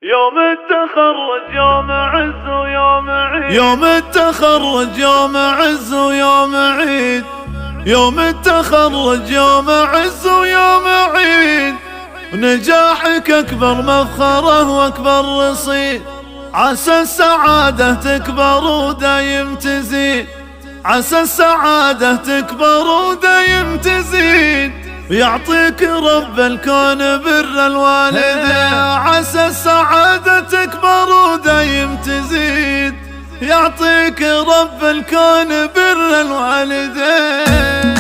يوم التخرج يوم عز ويوم عيد، يوم التخرج يوم عز ويوم عيد، يوم التخرج يوم عز ويوم عيد، ونجاحك أكبر مفخرة وأكبر رصيد، عسى السعادة تكبر ودايم تزيد، عسى السعادة تكبر ودايم تزيد، ويعطيك رب الكون بر الوالدين، عسى السعادة تكبر ودايم تزيد، يعطيك رب الكون بر الوالدين.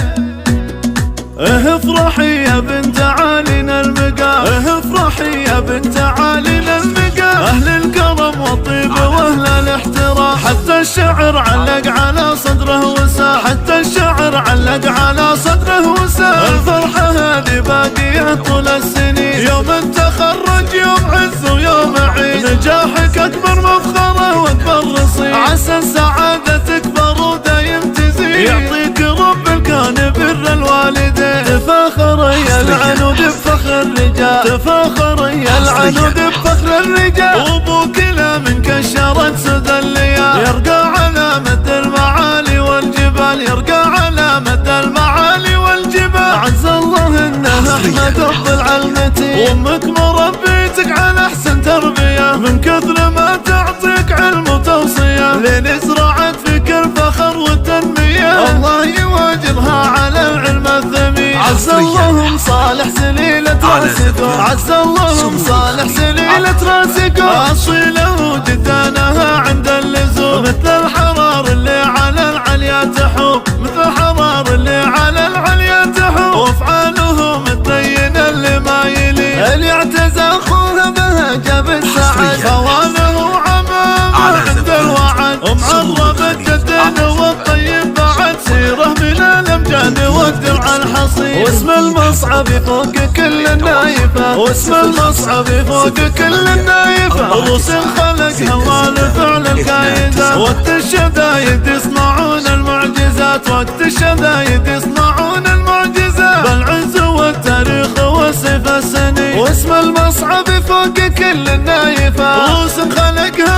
افرحي يا بنت عالينا المقام، افرحي يا بنت عالينا المقام، اهل الكرم والطيب واهل الاحترام، حتى الشعر علق على صدره وسام، حتى الشعر علق على صدره وسام، الفرحة هذه باقية طول السنين، يوم التخرج يوم عز ويوم عيد، نجاحك اكبر مفخرة واكبر رصيد، عسى السعادة تكبر ودايم تزيد، يعطيك رب الكون بر الوالدين، تفاخر يا العنود بفخر الرجال، تفاخر يا العنود بفخر الرجال، وابوك لا من كشرت سدى الليال، يرقى على مد المعالي والجبال، يرقى على مد المعالي والجبال، عز الله انه احمد الضلع المتين، وامك مربيتك على احسن تربيه، من كثر ما تعطيك علم وتوصيه، لين زرعت فيك الفخر والتنميه، الله يواجبها على العلم الثمين، عز اللهم صالح سليلة راسكم، عز اللهم صالح سليلة راسكم، اصيله وجدانها عند اللزوم، مثل الحرار اللي على العليا تحوم، مثل الحرار اللي على العليا تحوم، وافعالهم الطينة اللي ما يلي، اللي اعتزى اخوها بها جاب السعد، خوانه وعمامه عند الوعد، ومعربة الدين والطيب بعد، سيره من الامجاد والدرع الحصين، واسم المصعب فوق كل النايفة، واسم المصعب فوق كل النايفة، روس خلقها والفعل القايدة، وقت الشدايد يصنعون المعجزات، وقت الشدايد يصنعون المعجزات، بالعز والتاريخ وسيف السنين، واسم المصعب فوق كل النايفة، روس خلقها